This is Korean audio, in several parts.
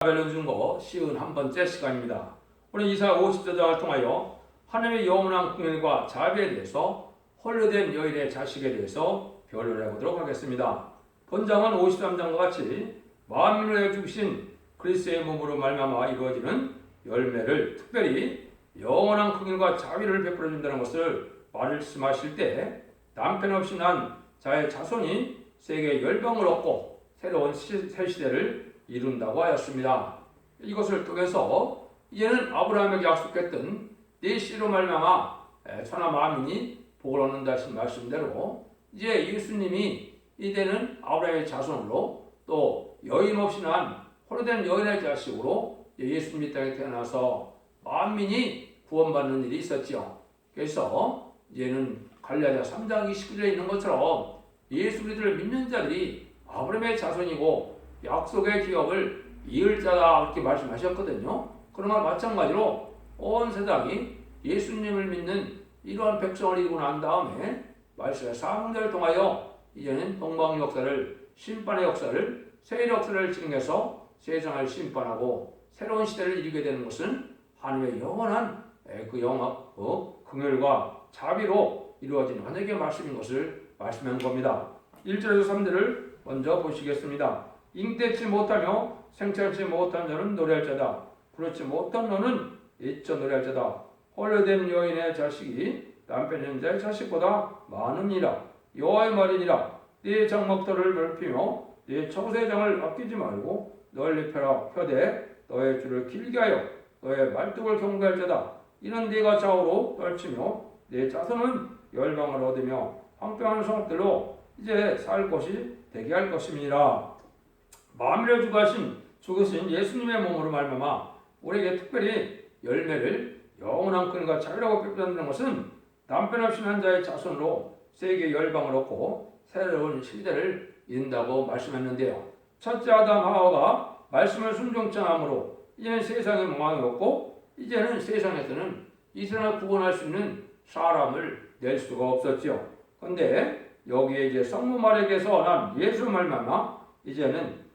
바벨론 중고 51번째 시간입니다. 오늘 이사야 50절을 통하여 하나님의 영원한 긍휼과 자비에 대해서 홀로된 여인의 자식에 대해서 변론을 해보도록 하겠습니다. 본장은 53장과 같이 만민을 죽으신 그리스도의 몸으로 말미암아 이루어지는 열매를 특별히 영원한 긍휼과 자비를 베풀어 준다는 것을 말씀하실 때 남편 없이 난 자의 자손이 세계 열방을 얻고 새로운 새 시대를 이룬다고 하였습니다. 이것을 통해서 이제는 아브라함에게 약속했던 네 씨로 말미암아 천하 만민이 복을 얻는다 하신 말씀대로 이제 예수님이 이제는 아브라함의 자손으로 또 여인 없이 난 홀로된 여인의 자식으로 예수님 이 땅에 태어나서 만민이 구원받는 일이 있었지요. 그래서 이제는 갈라디아 3장 29절에 있는 것처럼 예수 그리스도를 믿는 자들이 아브라함의 자손이고 약속의 기업을 이을 자다 이렇게 말씀하셨거든요. 그러나 마찬가지로 온 세상이 예수님을 믿는 이러한 백성을 이루고 난 다음에 말씀의 사명자를 통하여 이제는 동방 역사를 심판의 역사를 새 역사를 진행해서 세상을 심판하고 새로운 시대를 이루게 되는 것은 하나님의 영원한 긍휼과 자비로 이루어진 하나님의 말씀인 것을 말씀한 겁니다. 1절에서 3절을 먼저 보시겠습니다. 잉태치 못하며 생찰치 못한 자는 노래할 자다. 부르지 못한 너는 잊혀 노래할 자다. 홀로된 여인의 자식이 남편 현자의 자식보다 많으니라. 여호와의 말이니라. 네 장막터를 넓히며 네 청세장을 아끼지 말고 널리 펴되 너의 줄을 길게 하여 너의 말뚝을 경배할 자다. 이는 네가 좌우로 떨치며 네 자손은 열방을 얻으며 황폐한 성들로 이제 살 곳이 되게 할 것임이니라. 만민을 죽으신 예수님의 몸으로 말미암아 우리에게 특별히 열매를 영원한 긍휼과 자비라고 베푼다는 것은 남편 없이 난 자의 자손으로 세계 열방을 얻고 새로운 시대를 이룬다고 말씀했는데요. 첫째 아담 하와가 말씀을 순종치 않으므로 이제는 세상에 망함이 없고 이제는 세상에서는 이 세상을 구원할 수 있는 사람을 낼 수가 없었죠. 그런데 여기에 이제 성모 마리아에게서 난 예수 말미암아 이제는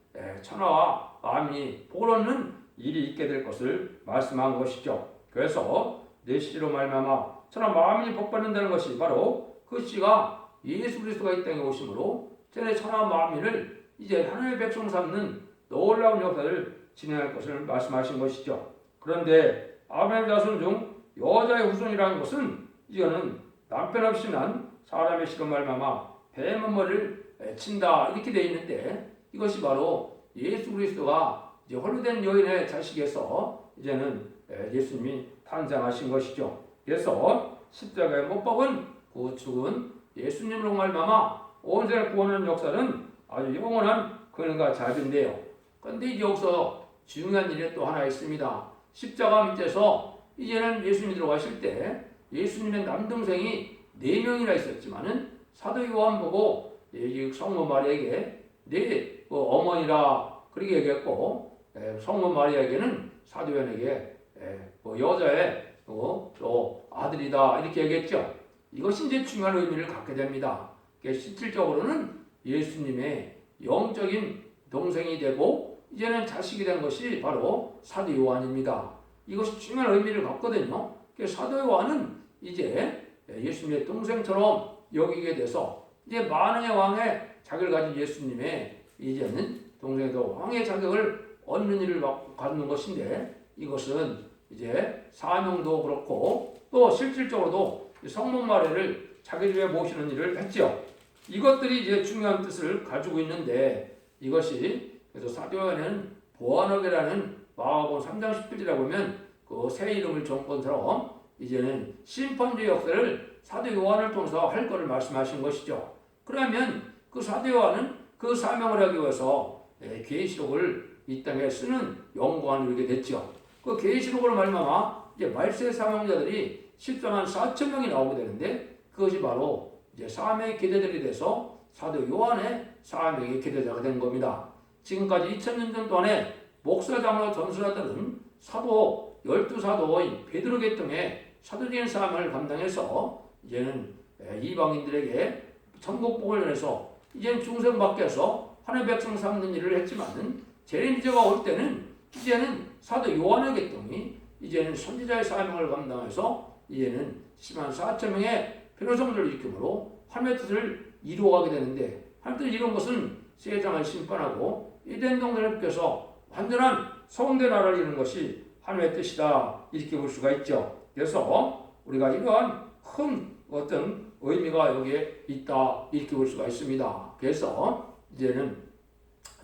천하와 만민이 복을 얻는 일이 있게 될 것을 말씀한 것이죠. 그래서 내 씨로 말미암아 천하 만민이 복받는다는 것이 바로 그 씨가 예수 그리스도가 이 땅에 오심으로 전에 천하 만민을 이제 하나님의 백성 삼는 놀라운 역사를 진행할 것을 말씀하신 것이죠. 그런데 아브라함 자손 중 여자의 후손이라는 것은 이거는 남편 없이 난 사람의 씨로 말미암아 뱀의 머리를 친다 이렇게 되어 있는데 이것이 바로 예수 그리스도가 이제 홀로된 여인의 자식에서 이제는 예수님이 탄생하신 것이죠. 그래서 십자가에 못 박은 그 죽은 예수님으로 말미암아 온 세상을 구원하는 역사는 아주 영원한 긍휼과 자비인데요. 그런데 여기서 중요한 일이 또 하나 있습니다. 십자가 밑에서 이제는 예수님이 들어가실 때 예수님의 남동생이 4명이나 있었지만은 사도 요한 보고 성모 마리아에게 네 어머니라 그렇게 얘기했고 성모 마리아에게는 사도 요한에게 여자의 또 아들이다 이렇게 얘기했죠. 이것이 이제 중요한 의미를 갖게 됩니다. 실질적으로는 예수님의 영적인 동생이 되고 이제는 자식이 된 것이 바로 사도 요한입니다. 이것이 중요한 의미를 갖거든요. 사도 요한은 이제 예수님의 동생처럼 여기게 돼서 이제 만왕의 왕의 자격을 가진 예수님의 이제는 동생도 왕의 자격을 얻는 일을 갖는 것인데 이것은 이제 사명도 그렇고 또 실질적으로도 성모 마리아를 자기 집에 모시는 일을 했죠. 이것들이 이제 중요한 뜻을 가지고 있는데 이것이 그래서 사도 요한은 보아너게라는 마가복음 3장 10절이라 보면 그 새 이름을 정권처럼 이제는 심판주의 역사를 사도 요한을 통해서 할 것을 말씀하신 것이죠. 그러면 그 사도 요한은 그 사명을 하기 위해서 계시록을 이 땅에 쓰는 영광을 이루게 됐죠. 그 계시록으로 말미암아 이제 말세 사명자들이 14만 4천 명이 나오게 되는데 그것이 바로 이제 사명의 계대들이 돼서 사도 요한의 사명의 계대자가 된 겁니다. 지금까지 2000년 동안에 목사장으로 전수하던 사도 12사도인 베드로 계통의 사도적인 사명을 감당해서 이제는 이방인들에게 천국복을 전해서 이제는 중생밖에서 하나님의 백성 삼는 일을 했지만은 재림제가 올 때는 이제는 사도 요한의 계통이 이제는 선지자의 사명을 감당해서 이제는 10만 4천 명의 변호성들을 일으킴으로 하나님의 뜻을 이루어가게 되는데, 하나님의 뜻을 이룬 것은 세상을 심판하고 이된 동네를 께서 완전한 성대 나라를 이루는 것이 하나님의 뜻이다, 이렇게 볼 수가 있죠. 그래서 우리가 이러한 큰 어떤 의미가 여기에 있다, 이렇게 볼 수가 있습니다. 그래서 이제는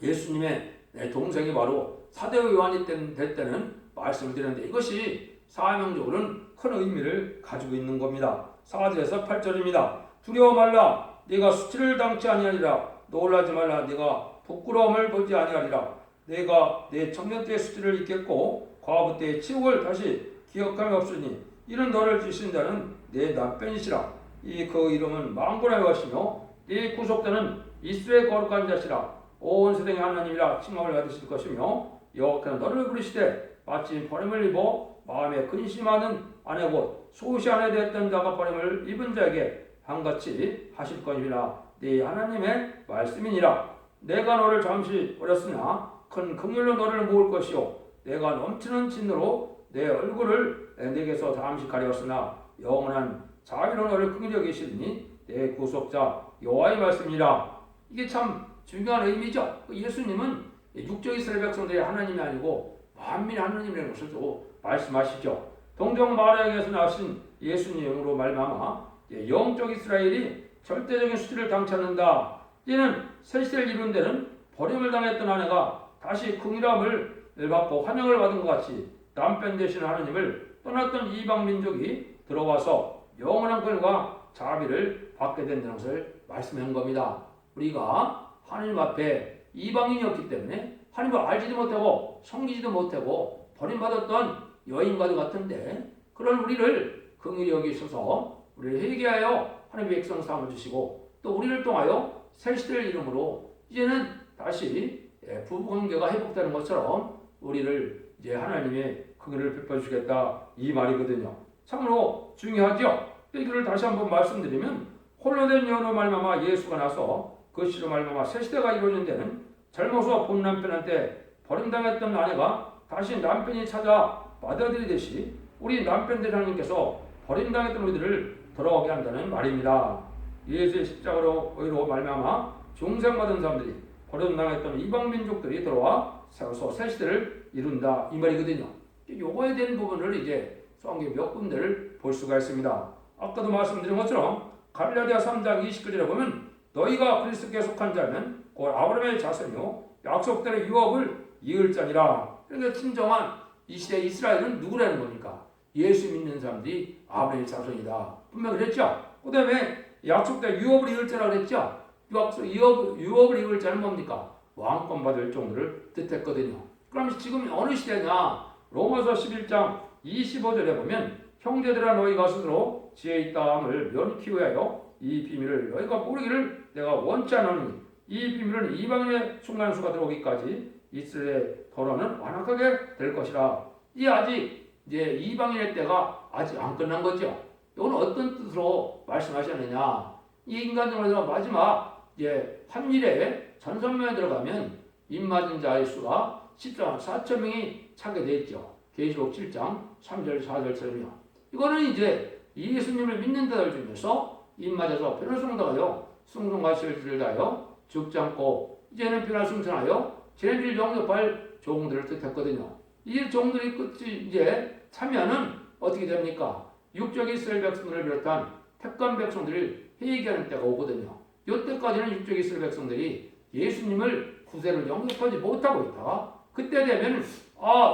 예수님의 동생이 바로 사도 요한이 될 때는 말씀을 드렸는데, 이것이 사명적으로는 큰 의미를 가지고 있는 겁니다. 4절에서 8절입니다. 두려워 말라, 네가 수치를 당치 아니하리라. 놀라지 말라, 네가 부끄러움을 보지 아니하리라. 내가 내 청년 때의 수치를 잊겠고 과부 때의 치욕을 다시 기억함이 없으니 이는 너를 지신 자는 내 남편이시라. 그 이름은 망군의 것이며 네 구속자는 이스라엘 거룩한 자시라. 온 세상의 하나님이라 칭함을 받으실 것이며 여호와께서 너를 부르시되 마침 버림을 입어 마음에 근심하는 아내 곧 소시 아내 되었던 자가 버림을 입은 자에게 한같이 하실 것이라. 네 하나님의 말씀이니라. 내가 너를 잠시 버렸으나 큰 긍휼로 너를 모을 것이요 내가 넘치는 진노로 내 얼굴을 내게서 잠시 가렸으나 영원한 자비로 너를 긍휼히 여기시리니 내 구속자 여호와의 말씀이라. 이게 참 중요한 의미죠. 예수님은 육적 이스라엘 백성들의 하나님이 아니고 만민의 하나님이라는 것을 또 말씀하시죠. 동정 마리아에게서 나신 예수님으로 말미암아 영적 이스라엘이 절대적인 수치를 당치 않는다. 이는 새 시대를 이룬 데는 버림을 당했던 아내가 다시 긍휼함을 받고 환영을 받은 것 같이 남편 되시는 하나님을 떠났던 이방 민족이 들어와서 영원한 권과 자비를 받게 된다는 것을 말씀한 겁니다. 우리가 하나님 앞에 이방인이었기 때문에 하나님을 알지도 못하고 섬기지도 못하고 버림받았던 여인과도 같은데, 그런 우리를 긍휼히 여기셔서 우리를 회개하여 하나님의 백성 삼아주시고 또 우리를 통하여 새 시대를 이름으로 이제는 다시 부부관계가 회복되는 것처럼 우리를 이제 하나님의 긍휼을 베풀어주겠다, 이 말이거든요. 참으로 중요하죠. 이거를 다시 한번 말씀드리면, 홀로 된 여인으로 말미암아 예수가 나서 그 씨로 말미암아 새 시대가 이루어진 데는 젊어서 본 남편한테 버림당했던 아내가 다시 남편이 찾아 받아들이듯이 우리 남편 대장님께서 버림당했던 우리들을 돌아오게 한다는 말입니다. 예수의 십자가로 의로 말미암아 중생받은 사람들이 버림당했던 이방 민족들이 들어와 세워서 새 시대를 이룬다, 이 말이거든요. 요거에 대한 부분을 이제 성경 몇 군데를 볼 수가 있습니다. 아까도 말씀드린 것처럼 갈라디아 3장 29절에 보면 너희가 그리스도께 속한 자면 곧 아브라함의 자손이요 약속대로 유업을 이을 자니라. 그러니까 진정한 이 시대 이스라엘은 누구라는 겁니까? 예수 믿는 사람들이 아브라함의 자손이다, 분명히 그랬죠. 그 다음에 약속대로 유업을 이을 자라고 그랬죠. 유업을 이을 자는 뭡니까? 왕권 받을 종들을 뜻했거든요. 그럼 지금 어느 시대냐? 로마서 11장 25절에 보면 형제들아 너희가 스스로 지혜 있다 함을 면키 위하여 이 비밀을 너희가 모르기를 내가 원치 않으니 이 비밀은 이방인의 순간수가 들어오기까지 이스라엘의 도로는 완악하게 될 것이라. 이 아직 이제 이방인의 때가 아직 안 끝난 거죠. 이건 어떤 뜻으로 말씀하셨느냐? 이 인간적으로 마지막 이제 한일에 전선명에 들어가면 입 맞은 자의 수가 14만 4천 명이 차게 돼 있죠. 계시록 7장 3절 4절처럼요. 이거는 이제 예수님을 믿는 자들 중에서 입 맞아서 변호성을 당하여 승승과 실질을 다하여 죽지 않고 이제는 변화 승천하여 쟤네들 영접할 종들을 뜻했거든요. 이 종들이 끝이 이제 참여는 어떻게 됩니까? 육적 이스라엘 백성들을 비롯한 택한 백성들을 회개하는 때가 오거든요. 이때까지는 육적 이스라엘 백성들이 예수님을 구세를 영접하지 못하고 있다가 그때 되면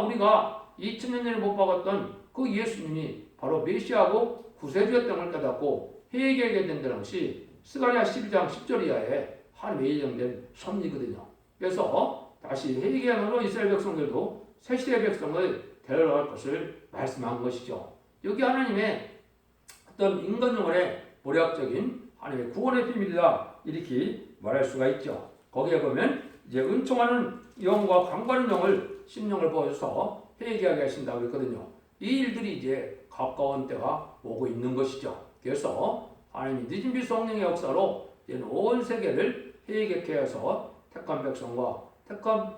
우리가 2000년 전에 못 박았던 그 예수님이 바로 메시아고 구세주였던 걸 깨닫고 회개하게 된다는 것이 스가랴 12장 10절 이하에 하나님의 예정된 섭리거든요. 그래서 다시 회개함으로 이스라엘 백성들도 새시대의 백성을 데려갈 것을 말씀한 것이죠. 여기 하나님의 어떤 인간 영혼의 모략적인 하나님의 구원의 비밀이다, 이렇게 말할 수가 있죠. 거기에 보면 이제 은총하는 영과 강구하는 영을 심령을 보여줘서 회개하게 하신다고 그랬거든요. 이 일들이 이제 가까운 때가 오고 있는 것이죠. 그래서 하나님이 늦은 비 성령의 역사로 온 세계를 회개케 해서 택한 백성과 택한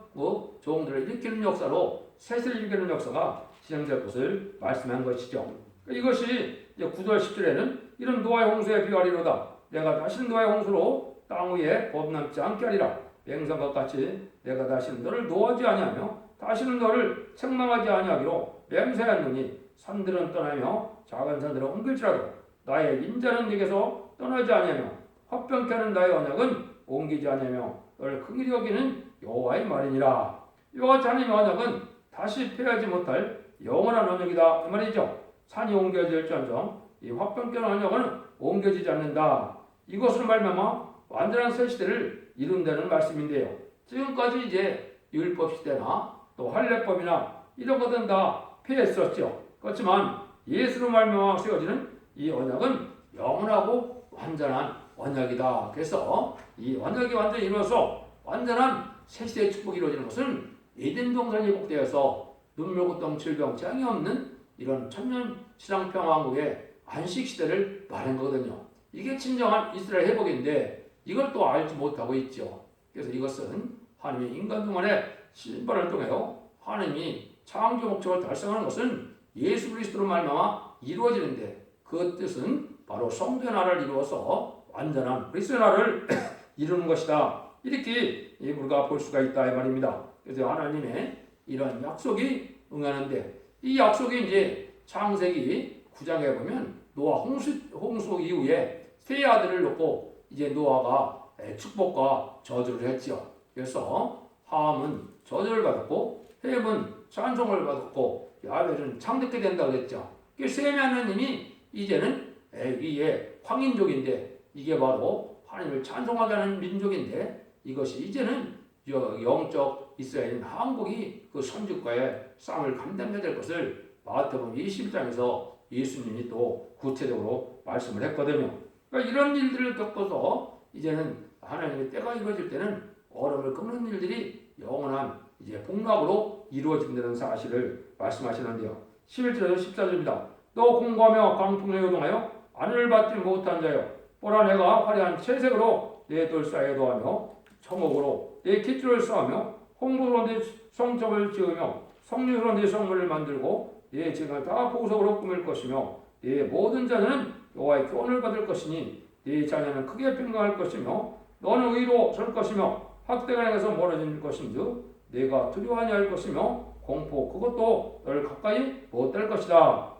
종들을 일으키는 역사로 세세를 일으키는 역사가 진행될 것을 말씀한 것이죠. 이것이 이제 9절 10절에는 이런 노아의 홍수에 비하리로다. 내가 다시는 노아의 홍수로 땅 위에 법 남지 않게 하리라. 맹성과 같이 내가 다시는 너를 노하지 아니하며 다시는 너를 책망하지 아니하기로 맹세하노니 산들은 떠나며 작은 산들은 옮길지라도 나의 인자는 네게서 떠나지 아니하며 화평케 하는 나의 언약은 옮기지 아니하며 너를 크게 여기는 여호와의 말이니라. 이와 같이 하나님의 언약은 다시 패하지 못할 영원한 언약이다 이 말이죠. 산이 옮겨질지언정 이 화평케 하는 언약은 옮겨지지 않는다. 이것으로 말미암아 완전한 새 시대를 이룬다는 말씀인데요. 지금까지 이제 율법 시대나 또 할례법이나 이런 것들은 다 폐했었죠. 그렇지만 예수로 말미암아 세워지는 이 언약은 영원하고 완전한 언약이다. 그래서 이 언약이 완전히 이루어서 완전한 새 시대의 축복이 이루어지는 것은 에덴 동산이 복되어서 눈물 고통 질병 재앙이 없는 이런 천년 신앙 평화왕국의 안식 시대를 말한 거거든요. 이게 진정한 이스라엘 회복인데 이걸 또 알지 못하고 있죠. 그래서 이것은 하나님의 인간 동안의 신발을 통하여 하나님이 창조 목적을 달성하는 것은 예수 그리스도로 말미암아 이루어지는데 그 뜻은 바로 성도의 나라를 이루어서 완전한 그리스도의 나라를 이루는 것이다. 이렇게 우리가 볼 수가 있다 이 말입니다. 그래서 하나님의 이런 약속이 응하는데 이 약속이 이제 창세기 9장에 보면 노아 홍수 이후에 세 아들을 놓고 이제 노아가 축복과 저주를 했지요. 그래서 함은 저주를 받았고 햄은 찬송을 받았고 야벨은 창듣게 된다고 했죠. 셈의 하나님이 이제는 이게 황인족인데 이게 바로 하나님을 찬송하게 하는 민족인데 이것이 이제는 영적 이스라엘 한국이 그 선지과의 싸움을 감당해야 될 것을 마태복음 21장에서 예수님이 또 구체적으로 말씀을 했거든요. 그러니까 이런 일들을 겪어서 이제는 하나님의 때가 이루어질 때는 얼음을 꺾는 일들이 영원한 이제 복락으로 이루어진다는 사실을 말씀하시는데요. 11절에서 14절입니다. 너 공고하며 강풍에 요동하여 하늘을 받지 못한 자여 보라 내가 화려한 채색으로 내 돌사에 도하며 청옥으로 내 깃줄을 쌓으며 홍보로 내 성적을 지으며 성류로 내 성물을 만들고 내 증을 다 보석으로 꾸밀 것이며 내 모든 자녀는 여호와의 교훈을 받을 것이니 네 자녀는 크게 평강할 것이며 너는 의로 설 것이며 학대가 향해서 멀어질 것인즉 내가 두려워하냐 할 것이며 공포 그것도 너를 가까이 못될 것이다.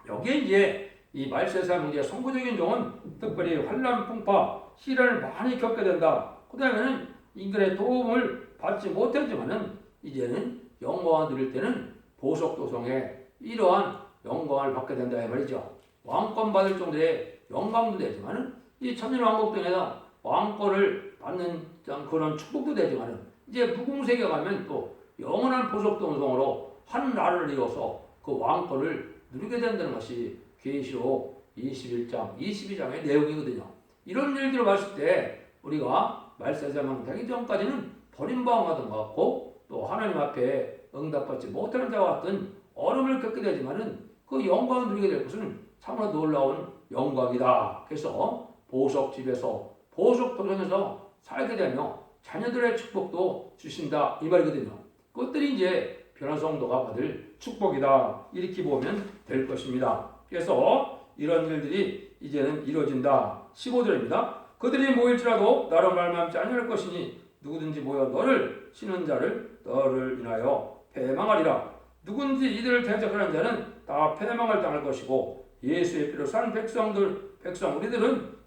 여기에 이제 이 말세사 문제의 선구적인 종은 특별히 환난 풍파 시련을 많이 겪게 된다. 그 다음에는 인간의 도움을 받지 못했지만은 이제는 영광을 누릴 때는 보석도성에 이러한 영광을 받게 된다 이 말이죠. 왕권 받을 정도의 영광도 되지만은 이 천년왕국 등에서 왕권을 받는 그런 축복도 되지만은 이제 무궁세계 가면 또 영원한 보석동성으로 한 나라를 이뤄서 그 왕권을 누리게 된다는 것이 계시록 21장, 22장의 내용이거든요. 이런 일들을 봤을 때 우리가 말세자만 되기 전까지는 버림당하던 것 같고 또 하나님 앞에 응답받지 못하는 자와 같은 어려움을 겪게 되지만은 그 영광을 누리게 될 것은 참으로 놀라운 영광이다. 그래서 보석집에서 보석도성에서 살게 되며 자녀들의 축복도 주신다 이 말이거든요. 그것들이 이제 변화성도가 받을 축복이다 이렇게 보면 될 것입니다. 그래서 이런 일들이 이제는 이루어진다. 15절입니다. 그들이 모일지라도 나로 말미암지 아니할 것이니 누구든지 모여 너를 치는 자를 너를 인하여 패망하리라. 누군지 이들을 대적하는 자는 다 패망을 당할 것이고 예수의 피로 산 백성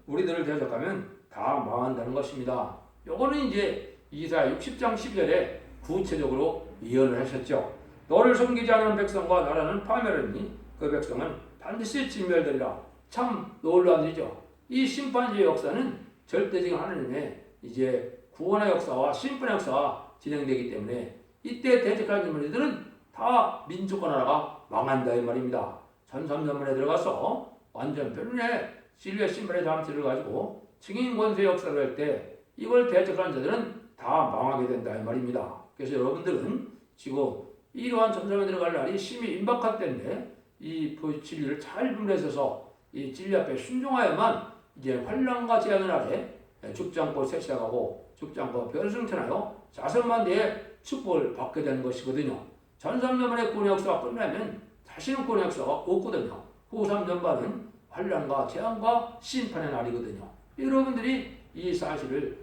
우리들을 대적하면 다 망한다는 것입니다. 요거는 이제 이사야 60장 12절에 구체적으로 예언을 하셨죠. 너를 섬기지 않는 백성과 나라는 파멸하니 그 백성은 반드시 진멸되리라. 참 놀라운 일이죠. 이 심판주의 역사는 절대적인 하나님의 이제 구원의 역사와 심판의 역사가 진행되기 때문에 이때 대적하는 인물들은 다 민족과 나라가 망한다 이 말입니다. 전삼전문에 들어가서 완전 변론의 진리의 신발의 잠시를 가지고 증인 권세 역사를 할 때 이걸 대적하는 자들은 다 망하게 된다 이 말입니다. 그래서 여러분들은 지금 이러한 전삼에 들어갈 날이 심히 임박할 때인데 이 진리를 잘 분별해서 이 진리 앞에 순종하여만 이제 환난과 재앙의 날에 죽지 않고 새 시작하고 죽지 않고 변승천하여 자선만대의 축복을 받게 되는 것이거든요. 전3전반의 구원의 역사가 끝나면 다시는 구원의 역사가 없거든요. 후3전반은 환란과 재앙과 심판의 날이거든요. 여러분들이 이 사실을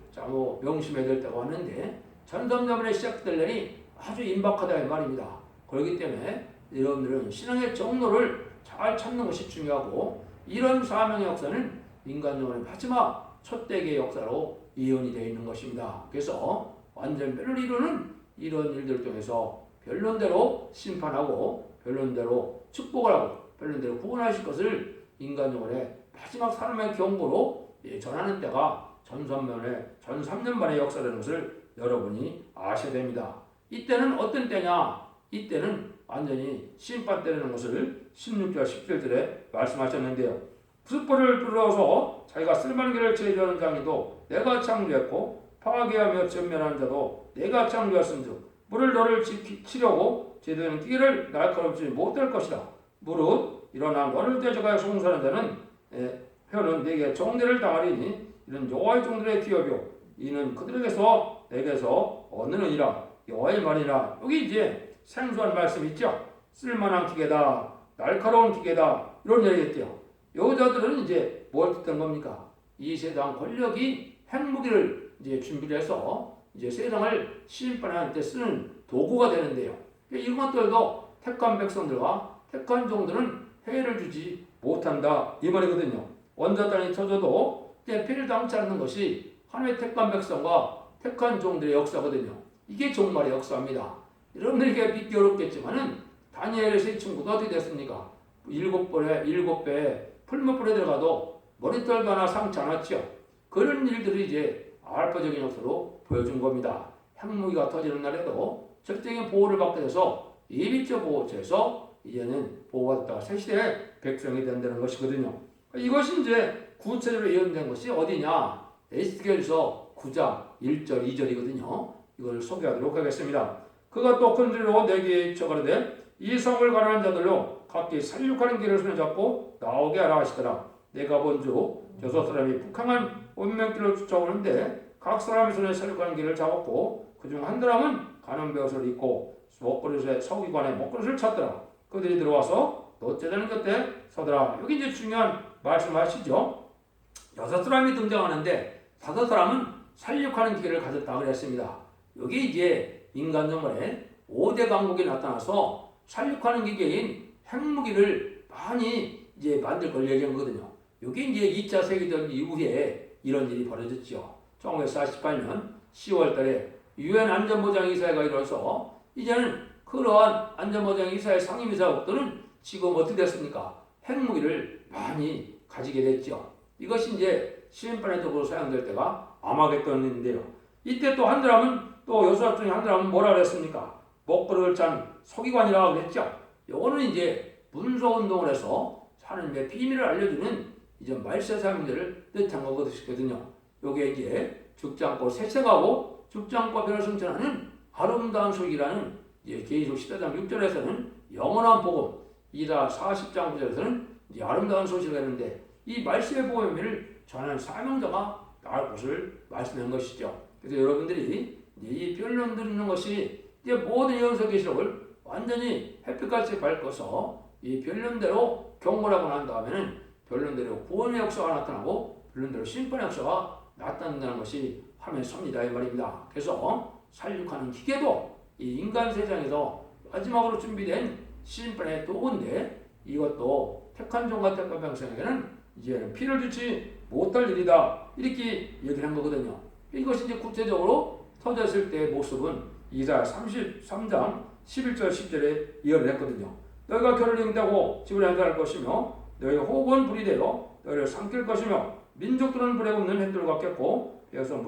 명심해야 될 때가 왔는데 전3전반에 시작될 날이 아주 임박하다 이 말입니다. 그렇기 때문에 여러분들은 신앙의 정로를 잘 찾는 것이 중요하고 이런 사명의 역사는 인간 영혼의 마지막 첫대기의 역사로 예언이 되어 있는 것입니다. 그래서 완전 뼈를 이루는 이런 일들을 통해서 변론대로 심판하고 변론대로 축복을 하고 변론대로 구원하실 것을 인간 영혼의 마지막 사람의 경고로 전하는 때가 전3년의 역사라는 것을 여러분이 아셔야 됩니다. 이때는 어떤 때냐? 이때는 완전히 심판 때라는 것을 16절 17절에 말씀하셨는데요. 숯불을 불러서 자기가 쓸만한 길을 제조하는 장이도 내가 창조했고 파괴하며 전멸하는 자도 내가 창조했은즉 물을 너를 치려고 제도하는 기계를 날카롭지 못할 것이다. 무릇 일어나 너를 대적하여 송사하는 자는 혀는 내게 종대를 당하리니 이는 여호와의 종들의 기업이요 이는 그들에게서 내게서 얻느니라. 여호와의 말이라. 여기 이제 생소한 말씀 있죠. 쓸만한 기계다, 날카로운 기계다 이런 얘기했대요. 여자들은 이제 뭘 듣던 겁니까? 이 세상 권력이 핵무기를 이제 준비를 해서 이제 세상을 심판하는 데 쓰는 도구가 되는데요. 이런 것들도 택한 백성들과 택한 종들은 해를 주지 못한다 이 말이거든요. 원자탄이 터져도 피를 당치 않는 것이 하나님의 택한 백성과 택한 종들의 역사거든요. 이게 종말의 역사입니다. 여러분들에게 믿기 어렵겠지만은 다니엘의 세 친구도 어떻게 됐습니까? 7배 풀무불에 들어가도 머리털도 하나 상치 않았죠. 그런 일들이 이제 알파적인 역사로 보여준 겁니다. 핵무기가 터지는 날에도 절대적인 보호를 받게 돼서 예비적 보호처에서 이제는 보호받았다가 새 시대의 백성이 된다는 것이거든요. 이것이 이제 구체적으로 예언된 것이 어디냐? 에스겔서 9장 1절 2절이거든요. 이걸 소개하도록 하겠습니다. 그가 또 큰 소리로 내게 저가르되 이 성을 가난한 자들로 각기 살육하는 길을 손에 잡고 나오게 하라 하시더라. 내가 본즉 여섯 사람이 북한한 운명길로 쫓아오는데 각 사람의 손에 살육하는 길을 잡았고 그중 한 사람은 가는 벼슬을 입고 먹그릇에 서기관의 먹그릇을 찾더라. 그들이 들어와서 너 제자는 곁에 서더라. 여기 이제 중요한 말씀하시죠. 여섯 사람이 등장하는데 다섯 사람은 살육하는 길을 가졌다 그랬습니다. 여기 이제 인간 정말에 5대 강국이 나타나서 살육하는 기계인 핵무기를 많이 이제 만들 걸 얘기한 거거든요. 여기 이제 2차 세계대전 이후에 이런 일이 벌어졌죠. 1948년 10월 달에 유엔 안전보장 이사회가 이뤄서 이제는 그러한 안전보장 이사회 상임이사국들은 지금 어떻게 됐습니까? 핵무기를 많이 가지게 됐죠. 이것이 이제 심판의 도구로 사용될 때가 아마겟돈인데요. 이때 또 한 사람은 또 여섯 중에 한 사람은 뭐라 그랬습니까? 먹그릇을 찬 서기관이라고 그랬죠. 요거는 이제 문서운동을 해서 하나님의 비밀을 알려주는 이제 말세상들을 뜻한 것이거든요. 요게 이제 죽지 않고 세세가고 죽지 않고 변을 성천하는 아름다운 소식이라는 이제 계시록 14장 6절에서는 영원한 복음, 이다 40장 9절에서는 이제 아름다운 소식을 했는데 이 말씀의 복음을 전하는 사명자가 나올 것을 말씀한 것이죠. 그래서 여러분들이 이 변론 듣는 것이 이제 모든 예언서 계시록을 완전히 햇빛같이 밝혀서 이 변론대로 경고하고 난 다음에는 변론대로 구원의 역사가 나타나고 변론대로 심판의 역사가 나타난다는 것이 하나님의 섭니다 이 말입니다. 그래서 살육하는 기계도 이 인간 세상에서 마지막으로 준비된 심판의 도구인데 이것도 택한 종과 택한 백성에게는 이제는 피를 주지 못할 일이다 이렇게 얘기를 한 거거든요. 이것이 이제 구체적으로 터졌을 때의 모습은 이사야 33장 11절 10절에 예언을 했거든요. 너희가 결을 잉다고 집을 행사할 것이며 너희 호흡은 불이 되어 너희를 삼킬 것이며 민족들은 불에 굽는 햇돌 같겠고 배에서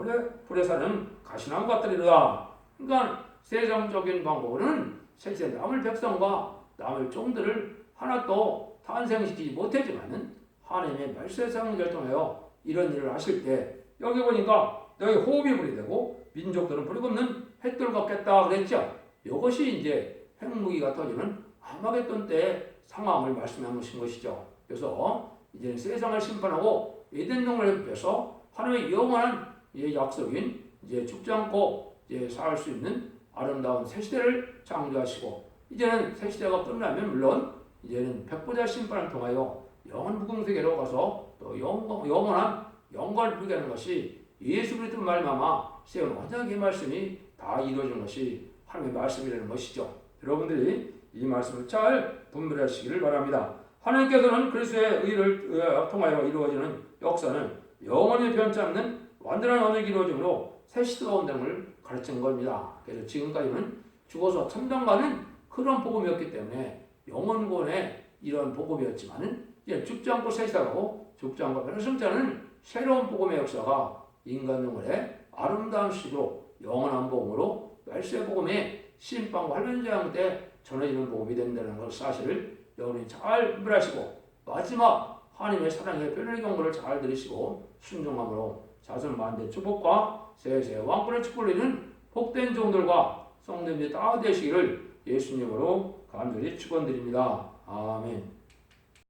불에 사는 가시나무 같으리라. 그러니까 세상적인 방법으로는 세세 남을 백성과 남을 종들을 하나도 탄생시키지 못했지만은 하나님의 말세상을 통하여 이런 일을 하실 때 여기 보니까 너희 호흡이 불이 되고 민족들은 불이 굽는 햇돌 같겠다 그랬죠. 이것이 이제 핵무기가 터지는 아마겟돈 때의 상황을 말씀한 것이죠. 그래서 이제 세상을 심판하고 에덴 동산을 위해서 하나님의 영원한 약속인 이제 죽지 않고 이제 살 수 있는 아름다운 새 시대를 창조하시고 이제는 새 시대가 끝나면 물론 이제는 백보자 심판을 통하여 영원 무궁세계로 가서 또 영원한 영광을 누리게 하는 것이 예수 그리스도 말미암아 세운 언약의 말씀이 다 이루어진 것이 하나님의 말씀이라는 것이죠. 여러분들이 이 말씀을 잘 분별하시기를 바랍니다. 하나님께서는 그리스도의 의를 통하여 이루어지는 역사는 영원히 변치 않는 완전한 언약이 이루어짐으로 새 시대가 온다는 걸 가르친 겁니다. 그래서 지금까지는 죽어서 천당 가는 그런 복음이었기 때문에 영원권의 이런 복음이었지만은 이제 죽지 않고 새 시대하고 죽지 않고 변화성치 않은 새로운 복음의 역사가 인간 영혼의 아름다운 식으로 영원한 복음으로 말세 복음의 심판과 환란제왕 때 전해지는 복음이 된다는 것 사실을 여러분이 잘 분별하시고 마지막 하나님의 사랑의 변론의 경고를 잘 들으시고 순종함으로 자손 만대 축복과 세세 왕권의 축복을 이루는 복된 종들과 성도님들이 다 되시기를 예수님으로 간절히 축원드립니다. 아멘.